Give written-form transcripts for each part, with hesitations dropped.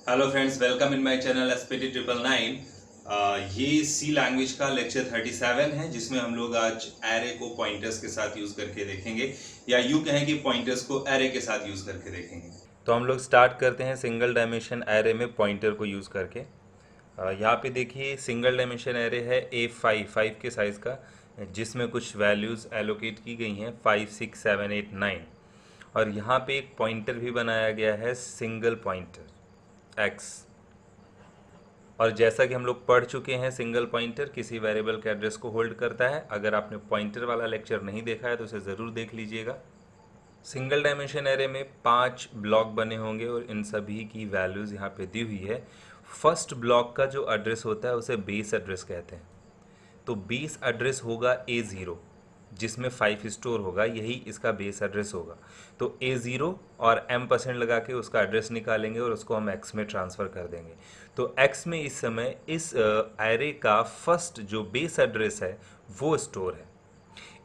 Hello friends, welcome in my channel SPT 999। ये सी language का lecture 37 है जिसमें हम लोग आज एरे को पॉइंटर्स के साथ यूज करके देखेंगे, या यूं कहें कि पॉइंटर्स को एरे के साथ यूज करके देखेंगे। तो हम लोग स्टार्ट करते हैं सिंगल डायमेंशन एरे में पॉइंटर को यूज करके। यहाँ पे देखिए सिंगल डायमेंशन एरे है A5 के साइज का, जिसमें कुछ वैल्यूज एलोकेट की गई हैं 5, 6, 7, 8, 9। और यहाँ पे एक पॉइंटर भी बनाया गया है, सिंगल पॉइंटर x। और जैसा कि हम लोग पढ़ चुके हैं, सिंगल पॉइंटर किसी वेरिएबल के एड्रेस को होल्ड करता है। अगर आपने पॉइंटर वाला लेक्चर नहीं देखा है तो उसे ज़रूर देख लीजिएगा। सिंगल डायमेंशन एरे में 5 ब्लॉक बने होंगे और इन सभी की वैल्यूज़ यहाँ पे दी हुई है। फर्स्ट ब्लॉक का जो एड्रेस होता है उसे बेस एड्रेस कहते हैं। तो बेस एड्रेस होगा A0, जिसमें 5 स्टोर होगा, यही इसका बेस एड्रेस होगा। तो A0 और m% लगा के उसका एड्रेस निकालेंगे और उसको हम x में ट्रांसफ़र कर देंगे। तो x में इस समय इस एरे का फर्स्ट जो बेस एड्रेस है वो स्टोर है।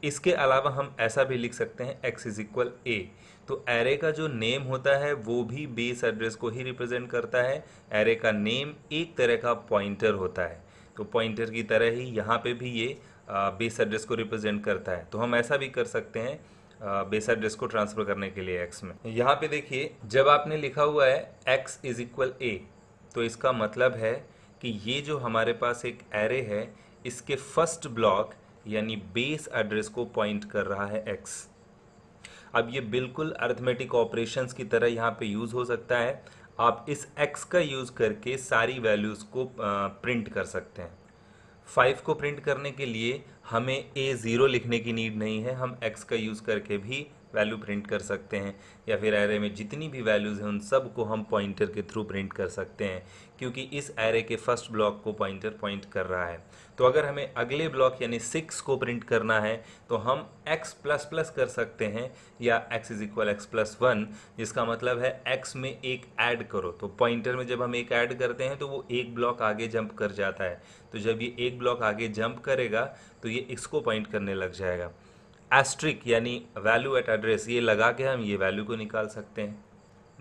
इसके अलावा हम ऐसा भी लिख सकते हैं x इज इक्वल a। तो एरे का जो नेम होता है वो भी बेस एड्रेस को ही रिप्रेजेंट करता है। एरे का नेम एक तरह का पॉइंटर होता है, तो पॉइंटर की तरह ही यहाँ पे भी ये बेस एड्रेस को रिप्रेजेंट करता है। तो हम ऐसा भी कर सकते हैं बेस एड्रेस को ट्रांसफ़र करने के लिए x में। यहाँ पे देखिए, जब आपने लिखा हुआ है x इज इक्वल a, तो इसका मतलब है कि ये जो हमारे पास एक एरे है, इसके फर्स्ट ब्लॉक यानी बेस एड्रेस को पॉइंट कर रहा है x। अब ये बिल्कुल अरिथमेटिक ऑपरेशंस की तरह यहाँ पे यूज़ हो सकता है। आप इस x का यूज़ करके सारी वैल्यूज़ को प्रिंट कर सकते हैं। 5 को प्रिंट करने के लिए हमें A0 लिखने की नीड नहीं है, हम x का यूज़ करके भी वैल्यू प्रिंट कर सकते हैं। या फिर एरे में जितनी भी वैल्यूज़ हैं उन सब को हम पॉइंटर के थ्रू प्रिंट कर सकते हैं, क्योंकि इस एरे के फर्स्ट ब्लॉक को पॉइंटर पॉइंट कर रहा है। तो अगर हमें अगले ब्लॉक यानी 6 को प्रिंट करना है तो हम x प्लस प्लस कर सकते हैं, या x is equal x plus 1, जिसका मतलब है x में एक ऐड करो। तो पॉइंटर में जब हम एक ऐड करते हैं तो वो एक ब्लॉक आगे जंप कर जाता है। तो जब ये एक ब्लॉक आगे जंप करेगा तो ये इसको पॉइंट करने लग जाएगा। एस्ट्रिक यानी वैल्यू एट एड्रेस, ये लगा के हम ये वैल्यू को निकाल सकते हैं।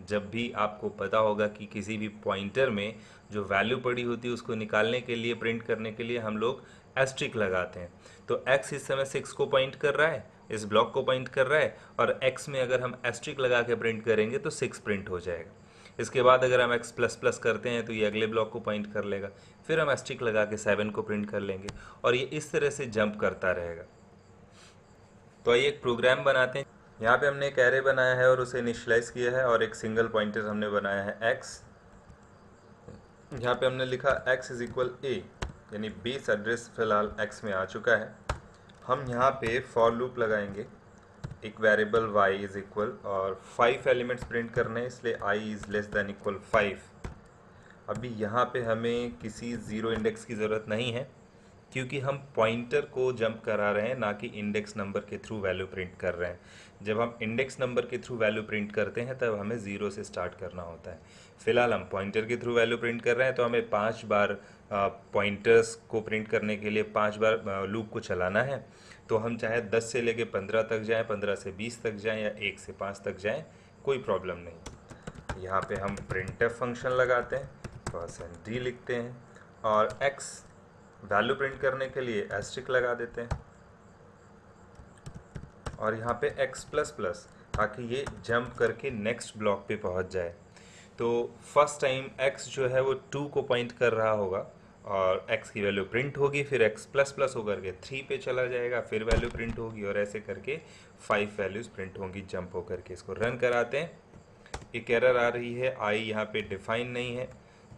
जब भी आपको पता होगा कि किसी भी पॉइंटर में जो वैल्यू पड़ी होती है उसको निकालने के लिए, प्रिंट करने के लिए हम लोग एस्ट्रिक लगाते हैं। तो x इस समय 6 को पॉइंट कर रहा है, इस ब्लॉक को पॉइंट कर रहा है, और x में अगर हम एस्ट्रिक लगा के प्रिंट करेंगे तो 6 प्रिंट हो जाएगा। इसके बाद अगर हम x प्लस प्लस करते हैं तो ये अगले ब्लॉक को पॉइंट कर लेगा, फिर हम एस्ट्रिक लगा के 7 को प्रिंट कर लेंगे, और ये इस तरह से जंप करता रहेगा। तो आइए एक प्रोग्राम बनाते हैं। यहाँ पे हमने एक एरे बनाया है और उसे इनिशियलाइज किया है, और एक सिंगल पॉइंटर हमने बनाया है x। यहाँ पे हमने लिखा x इज इक्वल a, यानी बेस एड्रेस फिलहाल x में आ चुका है। हम यहाँ पे फॉर लूप लगाएंगे, एक वेरिएबल y इज इक्वल, और 5 एलिमेंट्स प्रिंट करने हैं, इसलिए i is less than equal 5। अभी यहाँ पे हमें किसी ज़ीरो इंडेक्स की ज़रूरत नहीं है, क्योंकि हम पॉइंटर को जंप करा रहे हैं, ना कि इंडेक्स नंबर के थ्रू वैल्यू प्रिंट कर रहे हैं। जब हम इंडेक्स नंबर के थ्रू वैल्यू प्रिंट करते हैं तब हमें ज़ीरो से स्टार्ट करना होता है। फिलहाल हम पॉइंटर के थ्रू वैल्यू प्रिंट कर रहे हैं, तो हमें 5 बार पॉइंटर्स को प्रिंट करने के लिए 5 बार लूप को चलाना है। तो हम चाहे 10 से लेके 15 तक जाएँ, 15 से 20 तक जाएँ, या 1 से 5 तक जाएँ, कोई प्रॉब्लम नहीं। यहाँ पे हम printf फंक्शन लगाते हैं, %d लिखते हैं, और x वैल्यू प्रिंट करने के लिए एस्ट्रिक लगा देते हैं, और यहाँ पे x प्लस प्लस, ताकि ये जंप करके नेक्स्ट ब्लॉक पे पहुँच जाए। तो फर्स्ट टाइम x जो है वो 2 को पॉइंट कर रहा होगा, और x की वैल्यू प्रिंट होगी, फिर x प्लस प्लस होकर के 3 पे चला जाएगा, फिर वैल्यू प्रिंट होगी, और ऐसे करके 5 वैल्यूज़ प्रिंट होंगी जंप होकर के। इसको रन कराते हैं। एक एरर आ रही है, i यहाँ पे डिफाइन नहीं है,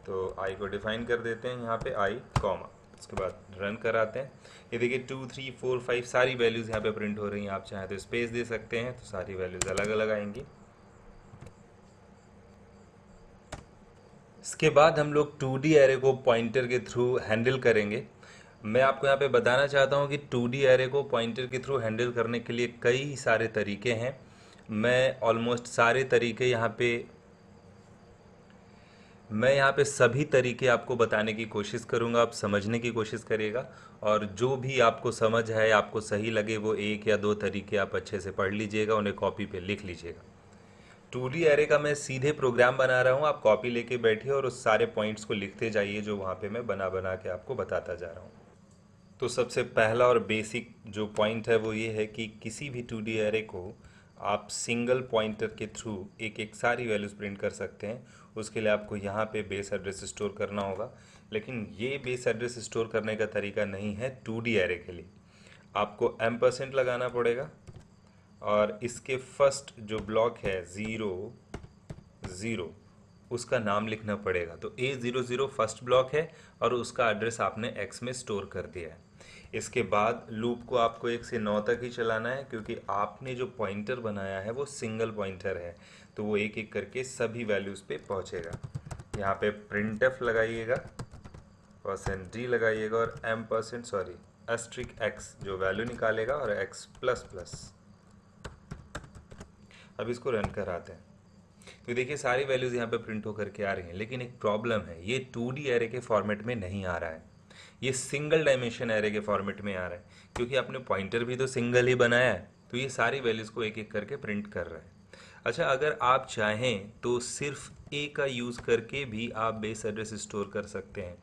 तो i को डिफाइन कर देते हैं यहाँ पे i कॉमा, उसके बाद रन कराते हैं। ये देखिए 2, 3, 4, 5 सारी वैल्यूज़ यहाँ पे प्रिंट हो रही हैं। आप चाहें तो स्पेस दे सकते हैं, तो सारी वैल्यूज़ अलग अलग आएंगी। इसके बाद हम लोग 2D एरे को पॉइंटर के थ्रू हैंडल करेंगे। मैं आपको यहाँ पे बताना चाहता हूँ कि 2D एरे को पॉइंटर के थ्रू हैंडल करने के लिए कई सारे तरीके हैं। मैं ऑलमोस्ट सारे तरीके यहाँ पे सभी तरीके आपको बताने की कोशिश करूँगा, आप समझने की कोशिश करिएगा, और जो भी आपको समझ है, आपको सही लगे, वो 1 या 2 तरीके आप अच्छे से पढ़ लीजिएगा, उन्हें कॉपी पे लिख लीजिएगा। 2D एरे का मैं सीधे प्रोग्राम बना रहा हूँ, आप कॉपी लेके बैठिए और उस सारे पॉइंट्स को लिखते जाइए जो वहाँ पे मैं बना बना के आपको बताता जा रहा हूँ। तो सबसे पहला और बेसिक जो पॉइंट है वो ये है कि किसी भी 2D एरे को आप सिंगल पॉइंटर के थ्रू एक एक सारी वैल्यूज़ प्रिंट कर सकते हैं। उसके लिए आपको यहाँ पे बेस एड्रेस स्टोर करना होगा, लेकिन ये बेस एड्रेस स्टोर करने का तरीका नहीं है 2D एरे के लिए। आपको M% लगाना पड़ेगा और इसके फर्स्ट जो ब्लॉक है 0 0 उसका नाम लिखना पड़ेगा। तो A00 फर्स्ट ब्लॉक है और उसका एड्रेस आपने X में स्टोर कर दिया है। इसके बाद लूप को आपको 1 से 9 तक ही चलाना है, क्योंकि आपने जो पॉइंटर बनाया है वो सिंगल पॉइंटर है, तो वो एक एक करके सभी वैल्यूज़ पे पहुंचेगा। यहाँ पे printf लगाइएगा, %d लगाइएगा और *x जो वैल्यू निकालेगा और x++। अब इसको रन कराते हैं तो देखिए सारी वैल्यूज़ यहाँ पे प्रिंट होकर के आ रही हैं, लेकिन एक प्रॉब्लम है, ये 2D एरे के फॉर्मेट में नहीं आ रहा है, ये सिंगल डायमेंशन एरे के फॉर्मेट में आ रहा है, क्योंकि आपने पॉइंटर भी तो सिंगल ही बनाया है, तो ये सारी वैल्यूज़ को एक एक करके प्रिंट कर रहा है। अच्छा, अगर आप चाहें तो सिर्फ ए का यूज़ करके भी आप बेस एड्रेस स्टोर कर सकते हैं,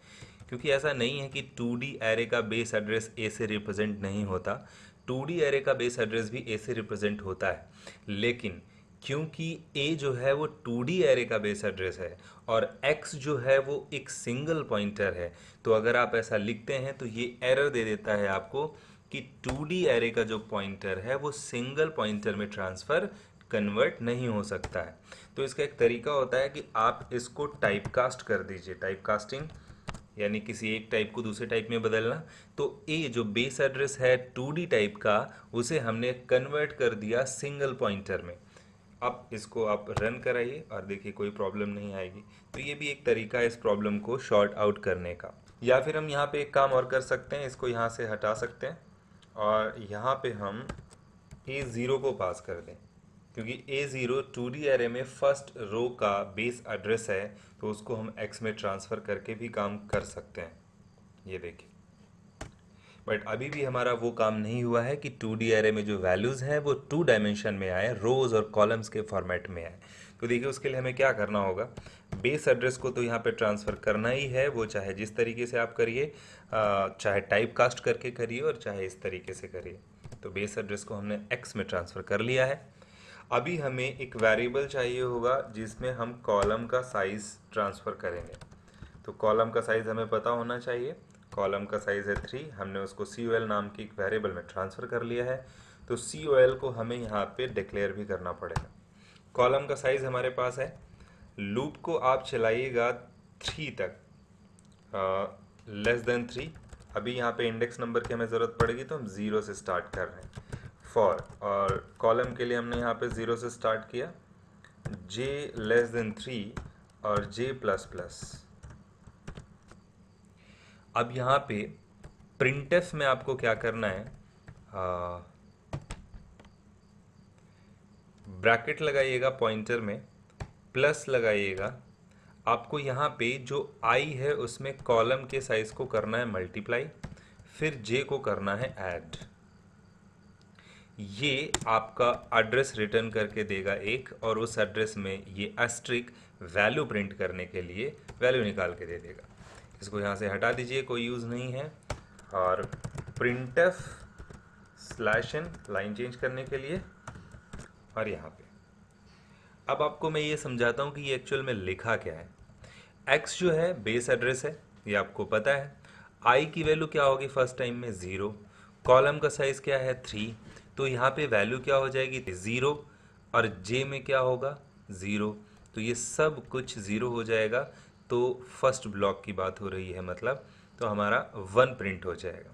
क्योंकि ऐसा नहीं है कि 2D एरे का बेस एड्रेस ए से रिप्रेजेंट नहीं होता, 2D एरे का बेस एड्रेस भी ए से रिप्रेजेंट होता है, लेकिन क्योंकि a जो है वो 2D एरे का बेस एड्रेस है और x जो है वो एक सिंगल पॉइंटर है, तो अगर आप ऐसा लिखते हैं तो ये एरर दे देता है आपको कि 2D एरे का जो पॉइंटर है वो सिंगल पॉइंटर में ट्रांसफ़र कन्वर्ट नहीं हो सकता है। तो इसका एक तरीका होता है कि आप इसको टाइपकास्ट कर दीजिए, टाइपकास्टिंग यानी किसी एक टाइप को दूसरे टाइप में बदलना। तो ए जो बेस एड्रेस है 2D टाइप का, उसे हमने कन्वर्ट कर दिया सिंगल पॉइंटर में। अब इसको आप रन कराइए और देखिए कोई प्रॉब्लम नहीं आएगी। तो ये भी एक तरीका है इस प्रॉब्लम को शॉर्ट आउट करने का। या फिर हम यहाँ पे एक काम और कर सकते हैं, इसको यहाँ से हटा सकते हैं और यहाँ पे हम A0 को पास कर दें, क्योंकि A0 2D एरे में फर्स्ट रो का बेस एड्रेस है, तो उसको हम X में ट्रांसफ़र करके भी काम कर सकते हैं। ये देखिए, बट अभी भी हमारा वो काम नहीं हुआ है कि 2D एरे में जो वैल्यूज़ हैं वो 2 डायमेंशन में आए, रोज़ और कॉलम्स के फॉर्मेट में आए। तो देखिए उसके लिए हमें क्या करना होगा, बेस एड्रेस को तो यहाँ पे ट्रांसफ़र करना ही है, वो चाहे जिस तरीके से आप करिए, चाहे टाइप कास्ट करके करिए और चाहे इस तरीके से करिए। तो बेस एड्रेस को हमने X में ट्रांसफ़र कर लिया है। अभी हमें एक वेरिएबल चाहिए होगा जिसमें हम कॉलम का साइज़ ट्रांसफ़र करेंगे। तो कॉलम का साइज़ हमें पता होना चाहिए, कॉलम का साइज़ है 3, हमने उसको COL नाम की एक वेरिएबल में ट्रांसफ़र कर लिया है। तो COL को हमें यहाँ पे डिक्लेयर भी करना पड़ेगा। कॉलम का साइज़ हमारे पास है, लूप को आप चलाइएगा 3 तक, <3। अभी यहाँ पे इंडेक्स नंबर की हमें ज़रूरत पड़ेगी, तो हम 0 से स्टार्ट कर रहे हैं। फॉर और कॉलम के लिए हमने यहाँ पे 0 से स्टार्ट किया, j<3 और j++। अब यहाँ पे printf में आपको क्या करना है, ब्रैकेट लगाइएगा पॉइंटर में, प्लस लगाइएगा। आपको यहाँ पे जो i है उसमें कॉलम के साइज़ को करना है मल्टीप्लाई, फिर j को करना है ऐड। ये आपका एड्रेस रिटर्न करके देगा एक, और उस एड्रेस में ये एस्ट्रिक वैल्यू प्रिंट करने के लिए वैल्यू निकाल के दे देगा। इसको यहाँ से हटा दीजिए, कोई यूज़ नहीं है। और printf/n लाइन चेंज करने के लिए, और यहाँ पे अब आपको मैं ये समझाता हूँ कि ये एक्चुअल में लिखा क्या है। x जो है बेस एड्रेस है, ये आपको पता है। i की वैल्यू क्या होगी फर्स्ट टाइम में 0, कॉलम का साइज़ क्या है 3, तो यहाँ पे वैल्यू क्या हो जाएगी 0, और j में क्या होगा 0, तो ये सब कुछ 0 हो जाएगा। तो फर्स्ट ब्लॉक की बात हो रही है मतलब, तो हमारा 1 प्रिंट हो जाएगा।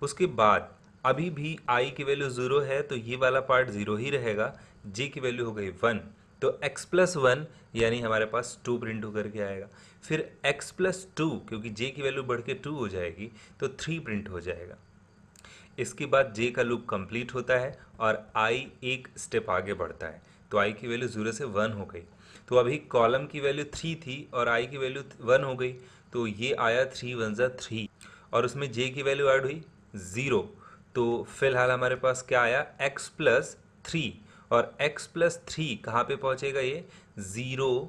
उसके बाद अभी भी i की वैल्यू 0 है, तो ये वाला पार्ट 0 ही रहेगा। j की वैल्यू हो गई 1, तो x+1 यानी हमारे पास 2 प्रिंट होकर के आएगा। फिर x+2, क्योंकि j की वैल्यू बढ़ के 2 हो जाएगी, तो 3 प्रिंट हो जाएगा। इसके बाद j का लूप कंप्लीट होता है और i एक स्टेप आगे बढ़ता है, तो i की वैल्यू 0 से 1 हो गई। तो अभी कॉलम की वैल्यू 3 थी और i की वैल्यू 1 हो गई, तो ये आया 3 × 1 = 3, और उसमें j की वैल्यू ऐड हुई 0। तो फिलहाल हमारे पास क्या आया x+3, और x प्लस 3 कहाँ पे पहुँचेगा? ये 0,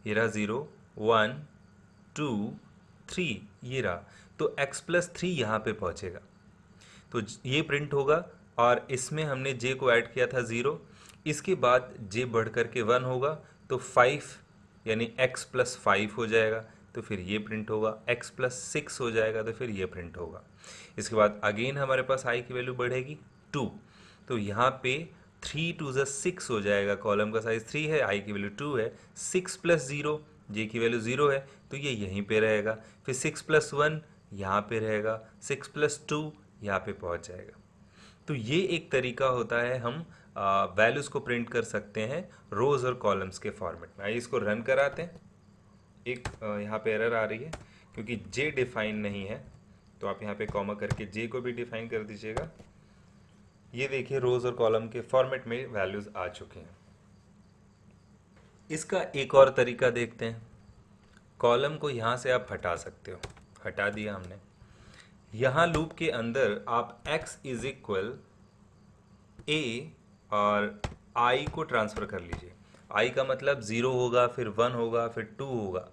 ये रहा 0, 1, 2, 3, ये रहा। तो x प्लस 3 यहाँ पे पहुँचेगा, तो ये प्रिंट होगा। और इसमें हमने j को ऐड किया था 0, इसके बाद j बढ़ कर के 1 होगा, तो 5 यानी x प्लस 5 हो जाएगा, तो फिर ये प्रिंट होगा। x प्लस 6 हो जाएगा, तो फिर ये प्रिंट होगा। इसके बाद अगेन हमारे पास i की वैल्यू बढ़ेगी 2, तो यहाँ पे 3 2 ज़ा 6 हो जाएगा। कॉलम का साइज 3 है, i की वैल्यू 2 है। 6 प्लस 0, j की वैल्यू 0 है, तो ये यहीं पे रहेगा। फिर 6 प्लस 1 यहाँ पे रहेगा, 6 प्लस 2 यहाँ पे पहुँच जाएगा। तो ये एक तरीका होता है, हम वैल्यूज़ को प्रिंट कर सकते हैं रोज़ और कॉलम्स के फॉर्मेट में। आइए इसको रन कराते हैं। एक यहाँ पे एरर आ रही है क्योंकि जे डिफाइन नहीं है, तो आप यहाँ पे कॉमा करके जे को भी डिफाइन कर दीजिएगा। ये देखिए रोज़ और कॉलम के फॉर्मेट में वैल्यूज़ आ चुके हैं। इसका एक और तरीका देखते हैं। कॉलम को यहाँ से आप हटा सकते हो, हटा दिया हमने। यहाँ लूप के अंदर आप x इज इक्वल a और i को ट्रांसफ़र कर लीजिए। i का मतलब 0 होगा, फिर 1 होगा, फिर 2 होगा।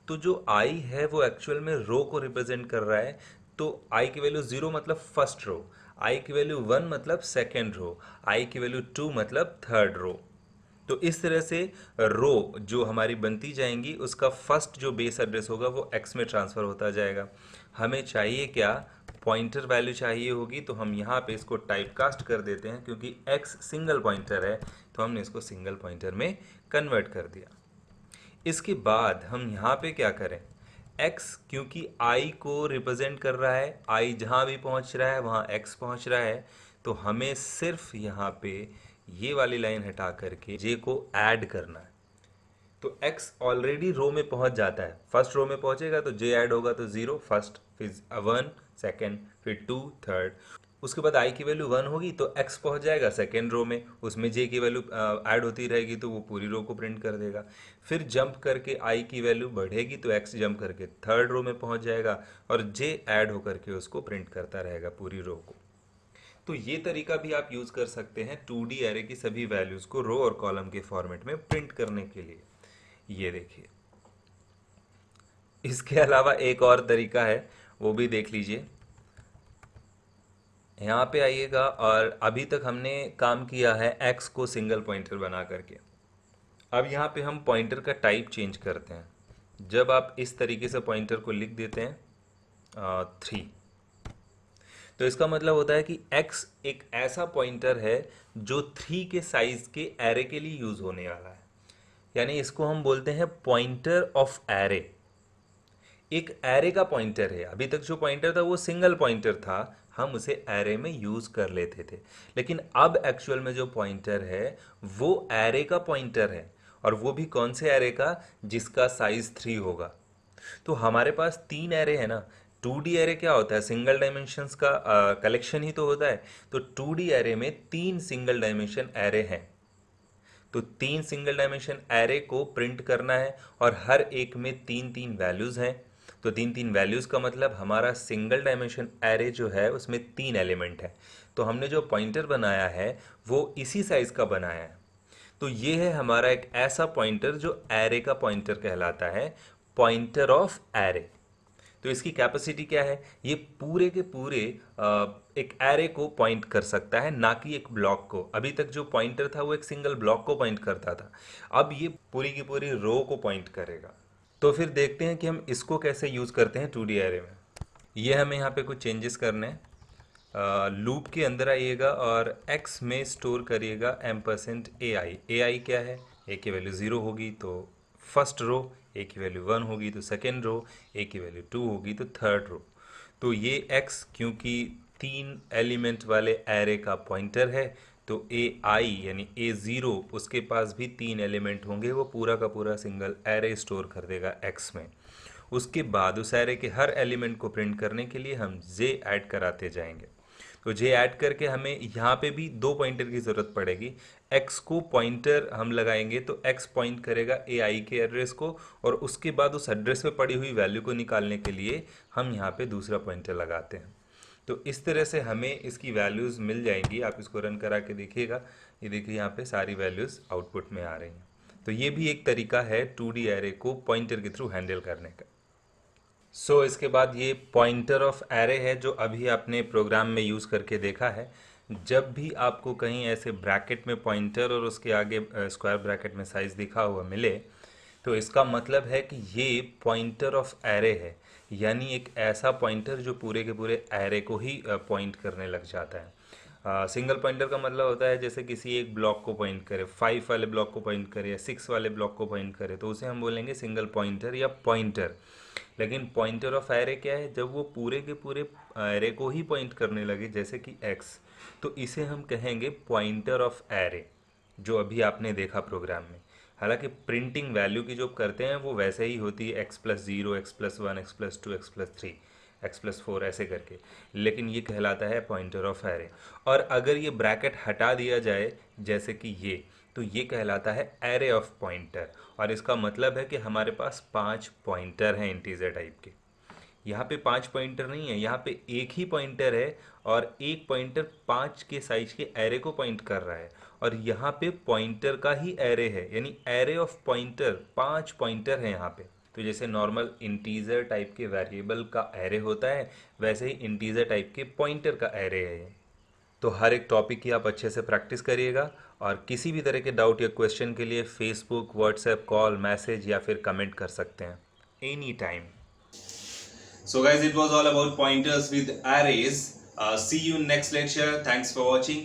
तो जो i है वो एक्चुअल में रो को रिप्रेजेंट कर रहा है। तो i की वैल्यू 0 मतलब फर्स्ट रो, i की वैल्यू 1 मतलब सेकेंड रो, i की वैल्यू 2 मतलब थर्ड रो। तो इस तरह से रो जो हमारी बनती जाएंगी उसका फर्स्ट जो बेस एड्रेस होगा वो x में ट्रांसफ़र होता जाएगा। हमें चाहिए क्या? पॉइंटर वैल्यू चाहिए होगी, तो हम यहाँ पे इसको टाइपकास्ट कर देते हैं। क्योंकि x सिंगल पॉइंटर है तो हमने इसको सिंगल पॉइंटर में कन्वर्ट कर दिया। इसके बाद हम यहाँ पे क्या करें? x क्योंकि i को रिप्रेजेंट कर रहा है, i जहाँ भी पहुँच रहा है वहाँ x पहुँच रहा है, तो हमें सिर्फ यहाँ पे ये वाली लाइन हटा करके j को ऐड करना है। तो x ऑलरेडी रो में पहुंच जाता है, फर्स्ट रो में पहुंचेगा तो j ऐड होगा, तो 0 फर्स्ट, फिर 1 सेकेंड, फिर 2 थर्ड। उसके बाद i की वैल्यू 1 होगी तो x पहुंच जाएगा सेकेंड रो में, उसमें j की वैल्यू ऐड होती रहेगी तो वो पूरी रो को प्रिंट कर देगा। फिर जंप करके i की वैल्यू बढ़ेगी तो x जंप करके थर्ड रो में पहुंच जाएगा और j ऐड होकर के उसको प्रिंट करता रहेगा पूरी रो को। तो ये तरीका भी आप यूज़ कर सकते हैं 2D एरे की सभी वैल्यूज़ को रो और कॉलम के फॉर्मेट में प्रिंट करने के लिए। ये देखिए, इसके अलावा एक और तरीका है, वो भी देख लीजिए। यहाँ पे आइएगा और अभी तक हमने काम किया है x को सिंगल पॉइंटर बना करके। अब यहाँ पे हम पॉइंटर का टाइप चेंज करते हैं। जब आप इस तरीके से पॉइंटर को लिख देते हैं 3, तो इसका मतलब होता है कि x एक ऐसा पॉइंटर है जो 3 के साइज के एरे के लिए यूज़ होने वाला है। यानी इसको हम बोलते हैं पॉइंटर ऑफ एरे। एक एरे का पॉइंटर है। अभी तक जो पॉइंटर था वो सिंगल पॉइंटर था, हम उसे एरे में यूज़ कर लेते थे। लेकिन अब एक्चुअल में जो पॉइंटर है वो एरे का पॉइंटर है, और वो भी कौन से एरे का? जिसका साइज 3 होगा। तो हमारे पास 3 एरे है ना। 2D एरे क्या होता है? सिंगल डायमेंशंस का कलेक्शन ही तो होता है। तो 2D एरे में 3 सिंगल डायमेंशन एरे हैं, तो 3 सिंगल डायमेंशन एरे को प्रिंट करना है और हर एक में 3 वैल्यूज़ हैं। तो 3 वैल्यूज़ का मतलब हमारा सिंगल डायमेंशन एरे जो है उसमें 3 एलिमेंट है। तो हमने जो पॉइंटर बनाया है वो इसी साइज़ का बनाया है। तो ये है हमारा एक ऐसा पॉइंटर जो एरे का पॉइंटर कहलाता है, पॉइंटर ऑफ एरे। तो इसकी कैपेसिटी क्या है? ये पूरे के पूरे एक एरे को पॉइंट कर सकता है, ना कि एक ब्लॉक को। अभी तक जो पॉइंटर था वो एक सिंगल ब्लॉक को पॉइंट करता था, अब ये पूरी की पूरी रो को पॉइंट करेगा। तो फिर देखते हैं कि हम इसको कैसे यूज़ करते हैं 2D एरे में। ये हमें यहाँ पे कुछ चेंजेस करने हैं। लूप के अंदर आइएगा और x में स्टोर करिएगा %ai। ai क्या है? a की वैल्यू 0 होगी तो फर्स्ट रो, a की वैल्यू 1 होगी तो सेकेंड रो, a की वैल्यू 2 होगी तो थर्ड रो। तो ये x क्योंकि 3 एलिमेंट वाले एरे का पॉइंटर है, तो ai यानी a0 उसके पास भी 3 एलिमेंट होंगे, वो पूरा का पूरा सिंगल एरे स्टोर कर देगा x में। उसके बाद उस एरे के हर एलिमेंट को प्रिंट करने के लिए हम j ऐड कराते जाएंगे। तो j ऐड करके हमें यहाँ पे भी 2 पॉइंटर की ज़रूरत पड़ेगी। x को पॉइंटर हम लगाएंगे तो x पॉइंट करेगा ai के एड्रेस को, और उसके बाद उस एड्रेस पे पड़ी हुई वैल्यू को निकालने के लिए हम यहाँ पे दूसरा पॉइंटर लगाते हैं। तो इस तरह से हमें इसकी वैल्यूज़ मिल जाएंगी। आप इसको रन करा के देखिएगा, ये देखिए यहाँ पे सारी वैल्यूज़ आउटपुट में आ रही हैं। तो ये भी एक तरीका है 2D एरे को पॉइंटर के थ्रू हैंडल करने का। इसके बाद ये पॉइंटर ऑफ एरे है जो अभी आपने प्रोग्राम में यूज़ करके देखा है। जब भी आपको कहीं ऐसे ब्रैकेट में पॉइंटर और उसके आगे स्क्वायर ब्रैकेट में साइज़ दिखा हुआ मिले, तो इसका मतलब है कि ये पॉइंटर ऑफ एरे है, यानी एक ऐसा पॉइंटर जो पूरे के पूरे एरे को ही पॉइंट करने लग जाता है। सिंगल पॉइंटर का मतलब होता है जैसे किसी एक ब्लॉक को पॉइंट करे, 5 वाले ब्लॉक को पॉइंट करे या 6 वाले ब्लॉक को पॉइंट करे, तो उसे हम बोलेंगे सिंगल पॉइंटर या पॉइंटर। लेकिन पॉइंटर ऑफ एरे क्या है? जब वो पूरे के पूरे एरे को ही पॉइंट करने लगे, जैसे कि x, तो इसे हम कहेंगे पॉइंटर ऑफ एरे, जो अभी आपने देखा प्रोग्राम में। हालांकि प्रिंटिंग वैल्यू की जो करते हैं वो वैसे ही होती है, x+0, x+1, x+2, x+3, x+4 ऐसे करके, लेकिन ये कहलाता है पॉइंटर ऑफ एरे। और अगर ये ब्रैकेट हटा दिया जाए जैसे कि ये, तो ये कहलाता है एरे ऑफ पॉइंटर। और इसका मतलब है कि हमारे पास 5 पॉइंटर हैं इंटीजर टाइप के। यहाँ पे 5 पॉइंटर नहीं है, यहाँ पे एक ही पॉइंटर है, और एक पॉइंटर 5 के साइज के एरे को पॉइंट कर रहा है, और यहाँ पे पॉइंटर का ही एरे है, यानी एरे ऑफ पॉइंटर, 5 पॉइंटर है यहाँ पे। तो जैसे नॉर्मल इंटीजर टाइप के वेरिएबल का एरे होता है, वैसे ही इंटीजर टाइप के पॉइंटर का एरे है ये। तो हर एक टॉपिक की आप अच्छे से प्रैक्टिस करिएगा, और किसी भी तरह के डाउट या क्वेश्चन के लिए फेसबुक, व्हाट्सएप, कॉल, मैसेज या फिर कमेंट कर सकते हैं any time. So guys, it was all about pointers with arrays. See you in next lecture. Thanks for watching.